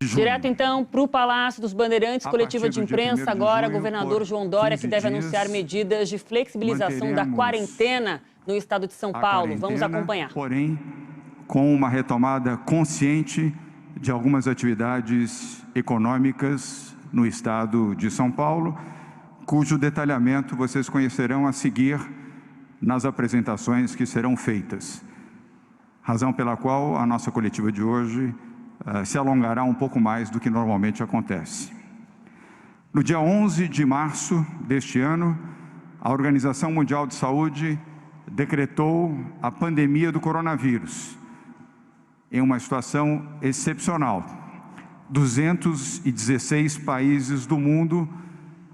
Direto, então, para o Palácio dos Bandeirantes, coletiva de imprensa agora, governador João Dória, que deve anunciar medidas de flexibilização da quarentena no estado de São Paulo. Vamos acompanhar. Porém, com uma retomada consciente de algumas atividades econômicas no estado de São Paulo, cujo detalhamento vocês conhecerão a seguir nas apresentações que serão feitas. Razão pela qual a nossa coletiva de hoje se alongará um pouco mais do que normalmente acontece. No dia 11 de março deste ano, a Organização Mundial de Saúde decretou a pandemia do coronavírus em uma situação excepcional. 216 países do mundo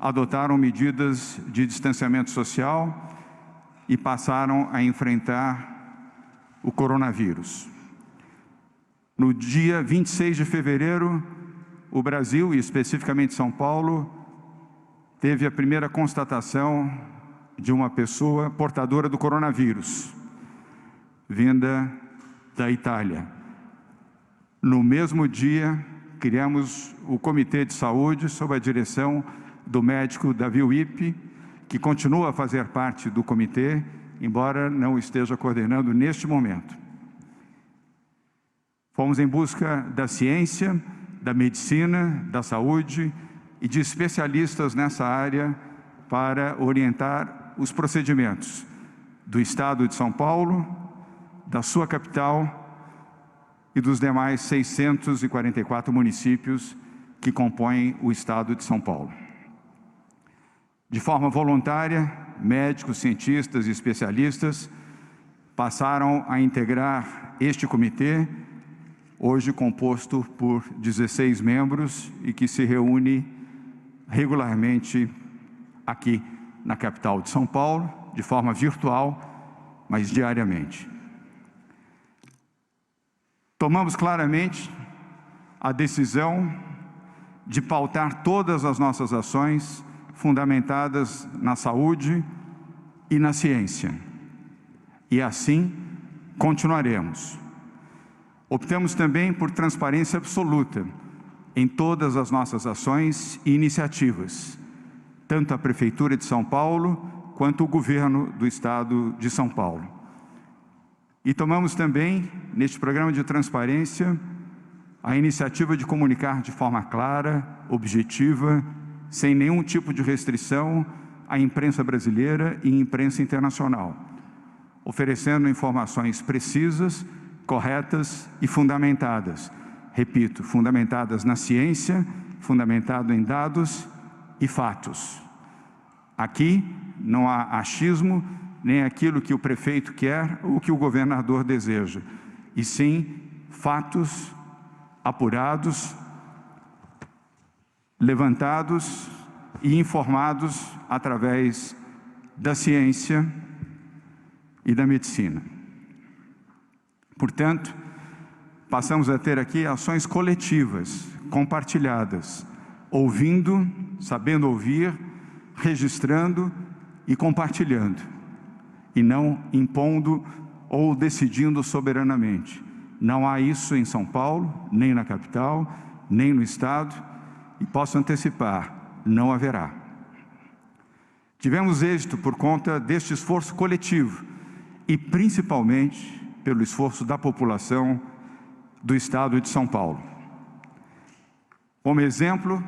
adotaram medidas de distanciamento social e passaram a enfrentar o coronavírus. No dia 26 de fevereiro, o Brasil, e especificamente São Paulo, teve a primeira constatação de uma pessoa portadora do coronavírus, vinda da Itália. No mesmo dia, criamos o Comitê de Saúde, sob a direção do médico Davi Wippe, que continua a fazer parte do comitê, embora não esteja coordenando neste momento. Fomos em busca da ciência, da medicina, da saúde e de especialistas nessa área para orientar os procedimentos do estado de São Paulo, da sua capital e dos demais 644 municípios que compõem o estado de São Paulo. De forma voluntária, médicos, cientistas e especialistas passaram a integrar este comitê, hoje composto por 16 membros e que se reúne regularmente aqui na capital de São Paulo, de forma virtual, mas diariamente. Tomamos claramente a decisão de pautar todas as nossas ações fundamentadas na saúde e na ciência. E assim continuaremos. Optamos também por transparência absoluta em todas as nossas ações e iniciativas, tanto a Prefeitura de São Paulo quanto o Governo do Estado de São Paulo. E tomamos também, neste programa de transparência, a iniciativa de comunicar de forma clara, objetiva, sem nenhum tipo de restrição à imprensa brasileira e imprensa internacional, oferecendo informações precisas, corretas e fundamentadas. Repito, fundamentadas na ciência, fundamentado em dados e fatos. Aqui não há achismo, nem aquilo que o prefeito quer ou que o governador deseja, e sim fatos apurados, levantados e informados através da ciência e da medicina. Portanto, passamos a ter aqui ações coletivas, compartilhadas, ouvindo, sabendo ouvir, registrando e compartilhando, e não impondo ou decidindo soberanamente. Não há isso em São Paulo, nem na capital, nem no estado, e posso antecipar, não haverá. Tivemos êxito por conta deste esforço coletivo e principalmente pelo esforço da população do estado de São Paulo. Como exemplo,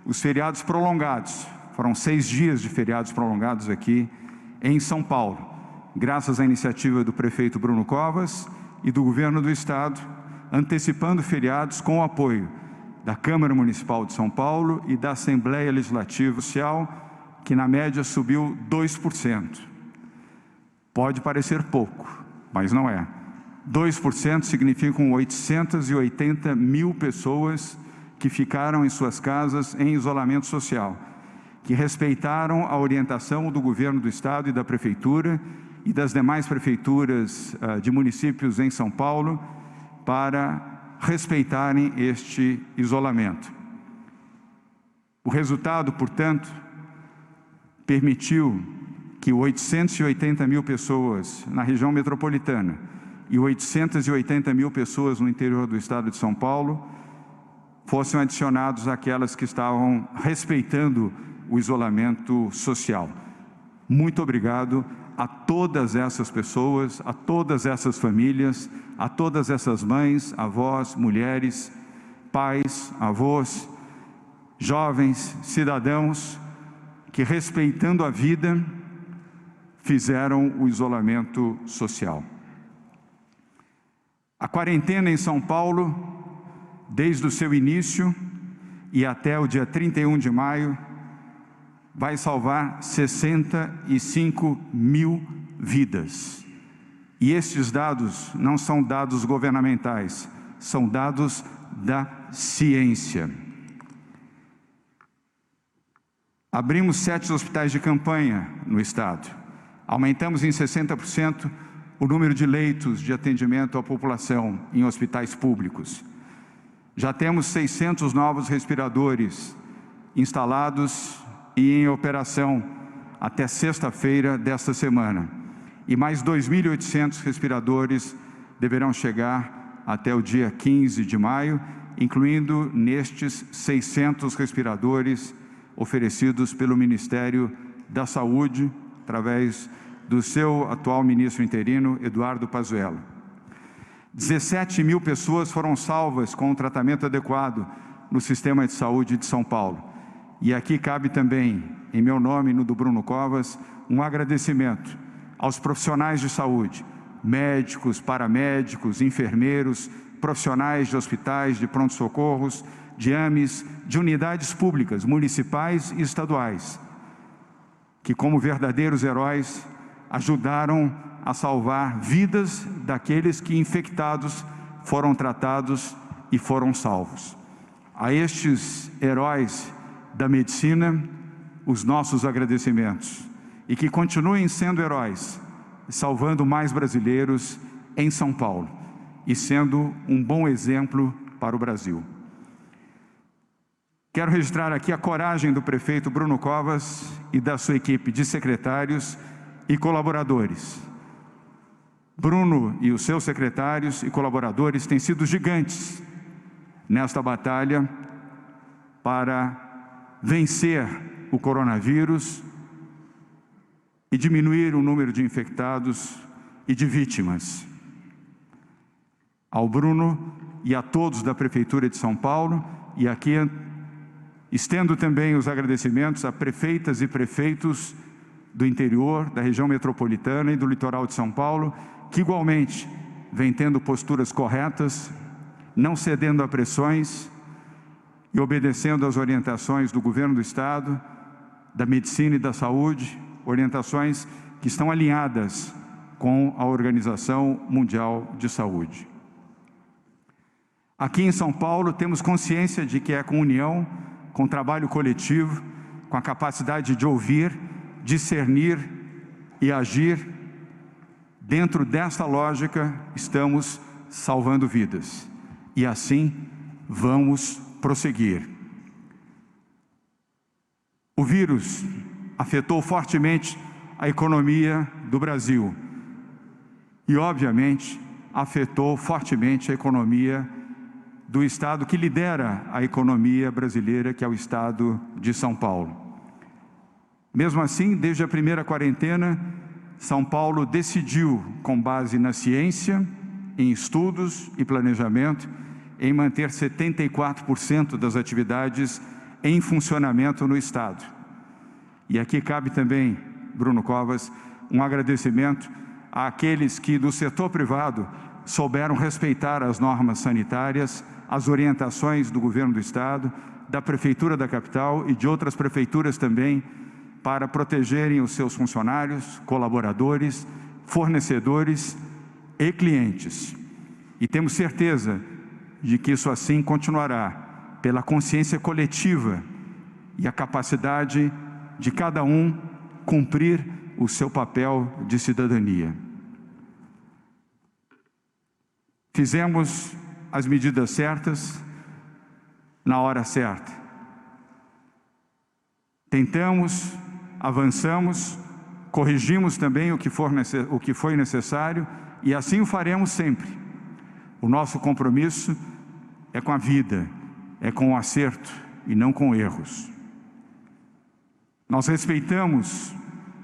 os feriados prolongados. Foram 6 dias de feriados prolongados aqui em São Paulo, graças à iniciativa do prefeito Bruno Covas e do governo do estado, antecipando feriados com o apoio da Câmara Municipal de São Paulo e da Assembleia Legislativa Social, que na média subiu 2%. Pode parecer pouco, mas não é. 2% significam 880 mil pessoas que ficaram em suas casas em isolamento social, que respeitaram a orientação do governo do estado e da prefeitura e das demais prefeituras de municípios em São Paulo para respeitarem este isolamento. O resultado, portanto, permitiu que 880 mil pessoas na região metropolitana e 880 mil pessoas no interior do estado de São Paulo fossem adicionados àquelas que estavam respeitando o isolamento social. Muito obrigado a todas essas pessoas, a todas essas famílias, a todas essas mães, avós, mulheres, pais, avós, jovens, cidadãos, que, respeitando a vida, fizeram o isolamento social. A quarentena em São Paulo, desde o seu início e até o dia 31 de maio, vai salvar 65 mil vidas. E estes dados não são dados governamentais, são dados da ciência. Abrimos 7 hospitais de campanha no estado. Aumentamos em 60% o número de leitos de atendimento à população em hospitais públicos. Já temos 600 novos respiradores instalados e em operação até sexta-feira desta semana. E mais 2.800 respiradores deverão chegar até o dia 15 de maio, incluindo nestes 600 respiradores oferecidos pelo Ministério da Saúde, através do seu atual ministro interino, Eduardo Pazuello. 17 mil pessoas foram salvas com um tratamento adequado no sistema de saúde de São Paulo. E aqui cabe também, em meu nome e no do Bruno Covas, um agradecimento aos profissionais de saúde, médicos, paramédicos, enfermeiros, profissionais de hospitais, de pronto-socorros, de AMES, de unidades públicas, municipais e estaduais, que, como verdadeiros heróis, ajudaram a salvar vidas daqueles que, infectados, foram tratados e foram salvos. A estes heróis da medicina, os nossos agradecimentos, e que continuem sendo heróis, salvando mais brasileiros em São Paulo e sendo um bom exemplo para o Brasil. Quero registrar aqui a coragem do prefeito Bruno Covas e da sua equipe de secretários e colaboradores. Bruno e os seus secretários e colaboradores têm sido gigantes nesta batalha para vencer o coronavírus e diminuir o número de infectados e de vítimas. Ao Bruno e a todos da Prefeitura de São Paulo, e aqui estendo também os agradecimentos a prefeitas e prefeitos do interior, da região metropolitana e do litoral de São Paulo, que igualmente vem tendo posturas corretas, não cedendo a pressões e obedecendo às orientações do governo do Estado, da medicina e da saúde, orientações que estão alinhadas com a Organização Mundial de Saúde. Aqui em São Paulo temos consciência de que é com união, com trabalho coletivo, com a capacidade de ouvir, discernir e agir. Dentro desta lógica, estamos salvando vidas. E assim, vamos prosseguir. O vírus afetou fortemente a economia do Brasil. E, obviamente, afetou fortemente a economia do estado que lidera a economia brasileira, que é o estado de São Paulo. Mesmo assim, desde a primeira quarentena, São Paulo decidiu, com base na ciência, em estudos e planejamento, em manter 74% das atividades em funcionamento no estado. E aqui cabe também, Bruno Covas, um agradecimento àqueles que do setor privado souberam respeitar as normas sanitárias, as orientações do governo do estado, da prefeitura da capital e de outras prefeituras também, para protegerem os seus funcionários, colaboradores, fornecedores e clientes. E temos certeza de que isso assim continuará, pela consciência coletiva e a capacidade de cada um cumprir o seu papel de cidadania. Fizemos as medidas certas na hora certa. Tentamos, avançamos, corrigimos também o que foi necessário e assim o faremos sempre. O nosso compromisso é com a vida é com acerto e não com erros. Nós respeitamos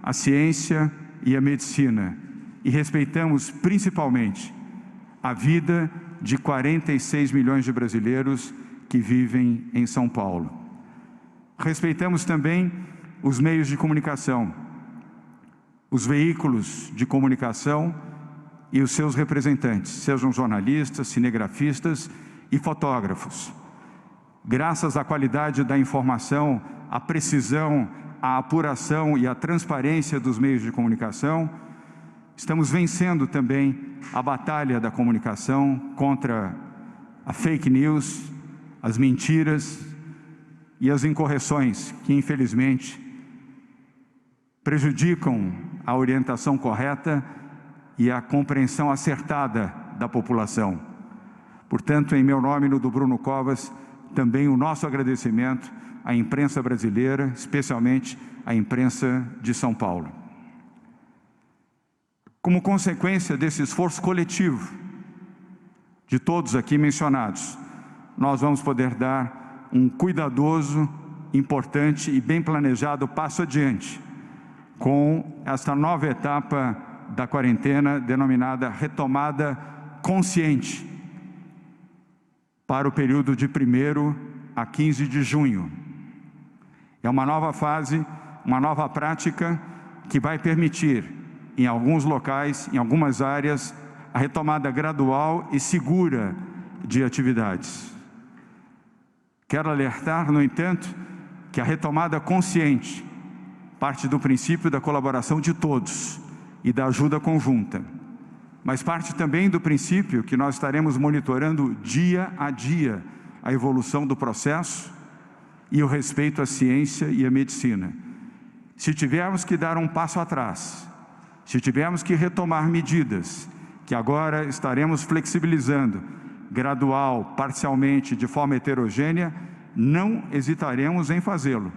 a ciência e a medicina e respeitamos principalmente a vida de 46 milhões de brasileiros que vivem em São Paulo. Respeitamos também os meios de comunicação, os veículos de comunicação e os seus representantes, sejam jornalistas, cinegrafistas e fotógrafos. Graças à qualidade da informação, à precisão, à apuração e à transparência dos meios de comunicação, estamos vencendo também a batalha da comunicação contra a fake news, as mentiras e as incorreções que, infelizmente, prejudicam a orientação correta e a compreensão acertada da população. Portanto, em meu nome e no do Bruno Covas, também o nosso agradecimento à imprensa brasileira, especialmente à imprensa de São Paulo. Como consequência desse esforço coletivo de todos aqui mencionados, nós vamos poder dar um cuidadoso, importante e bem planejado passo adiante com esta nova etapa da quarentena denominada retomada consciente para o período de 1º a 15 de junho. É uma nova fase, uma nova prática que vai permitir, em alguns locais, em algumas áreas, a retomada gradual e segura de atividades. Quero alertar, no entanto, que a retomada consciente parte do princípio da colaboração de todos e da ajuda conjunta, mas parte também do princípio que nós estaremos monitorando dia a dia a evolução do processo e o respeito à ciência e à medicina. Se tivermos que dar um passo atrás, se tivermos que retomar medidas que agora estaremos flexibilizando, gradual, parcialmente, de forma heterogênea, não hesitaremos em fazê-lo,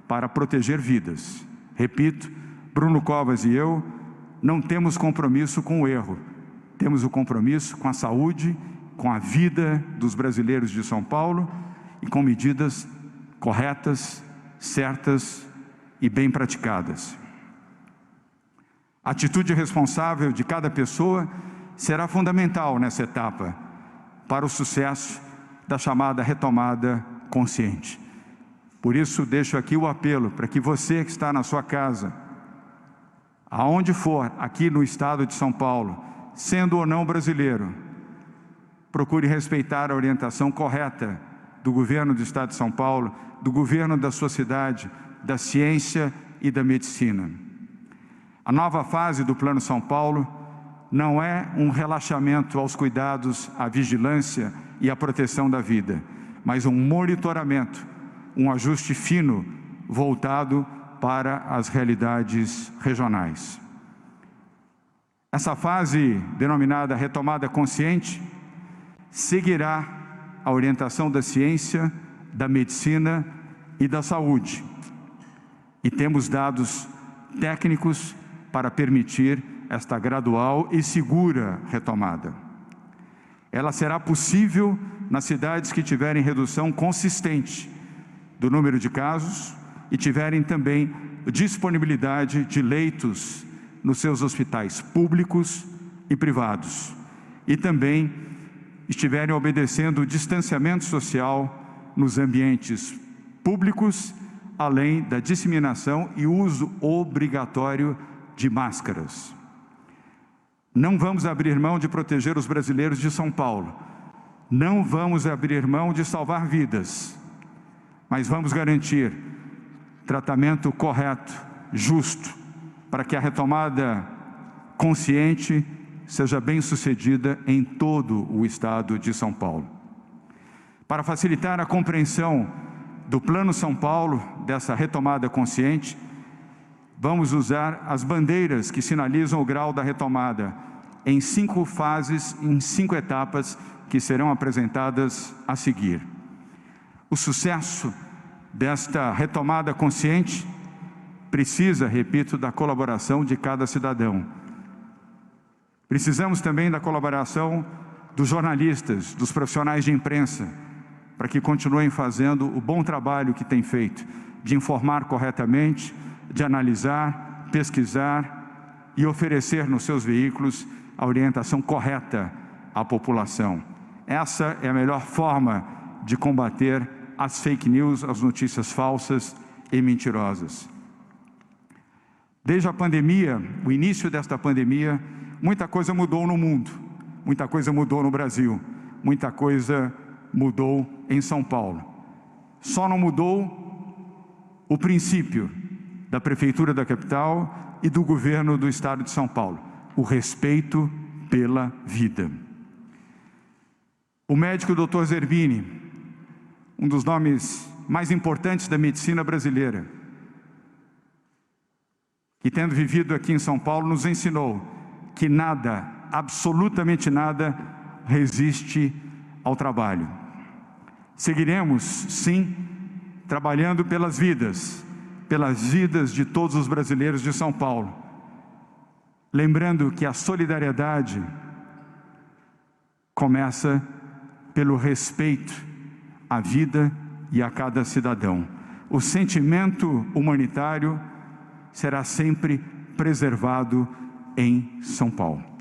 para proteger vidas. Repito, Bruno Covas e eu não temos compromisso com o erro, temos o compromisso com a saúde, com a vida dos brasileiros de São Paulo e com medidas corretas, certas e bem praticadas. A atitude responsável de cada pessoa será fundamental nessa etapa para o sucesso da chamada retomada consciente. Por isso, deixo aqui o apelo para que você que está na sua casa, aonde for, aqui no estado de São Paulo, sendo ou não brasileiro, procure respeitar a orientação correta do governo do estado de São Paulo, do governo da sua cidade, da ciência e da medicina. A nova fase do Plano São Paulo não é um relaxamento aos cuidados, à vigilância e à proteção da vida, mas um monitoramento, um ajuste fino voltado para as realidades regionais. Essa fase, denominada retomada consciente, seguirá a orientação da ciência, da medicina e da saúde. E temos dados técnicos para permitir esta gradual e segura retomada. Ela será possível nas cidades que tiverem redução consistente do número de casos e tiverem também disponibilidade de leitos nos seus hospitais públicos e privados, e também estiverem obedecendo o distanciamento social nos ambientes públicos, além da disseminação e uso obrigatório de máscaras. Não vamos abrir mão de proteger os brasileiros de São Paulo, não vamos abrir mão de salvar vidas, mas vamos garantir tratamento correto, justo, para que a retomada consciente seja bem sucedida em todo o estado de São Paulo. Para facilitar a compreensão do Plano São Paulo, dessa retomada consciente, vamos usar as bandeiras que sinalizam o grau da retomada em 5 fases, em 5 etapas que serão apresentadas a seguir. O sucesso desta retomada consciente precisa, repito, da colaboração de cada cidadão. Precisamos também da colaboração dos jornalistas, dos profissionais de imprensa, para que continuem fazendo o bom trabalho que têm feito, de informar corretamente, de analisar, pesquisar e oferecer nos seus veículos a orientação correta à população. Essa é a melhor forma de combater as fake news, as notícias falsas e mentirosas. Desde a pandemia, o início desta pandemia, muita coisa mudou no mundo, muita coisa mudou no Brasil, muita coisa mudou em São Paulo. Só não mudou o princípio da Prefeitura da capital e do governo do Estado de São Paulo, o respeito pela vida. O médico Dr. Zerbini, um dos nomes mais importantes da medicina brasileira, que tendo vivido aqui em São Paulo, nos ensinou que nada, absolutamente nada, resiste ao trabalho. Seguiremos, sim, trabalhando pelas vidas de todos os brasileiros de São Paulo, lembrando que a solidariedade começa pelo respeito à vida e a cada cidadão. O sentimento humanitário será sempre preservado em São Paulo.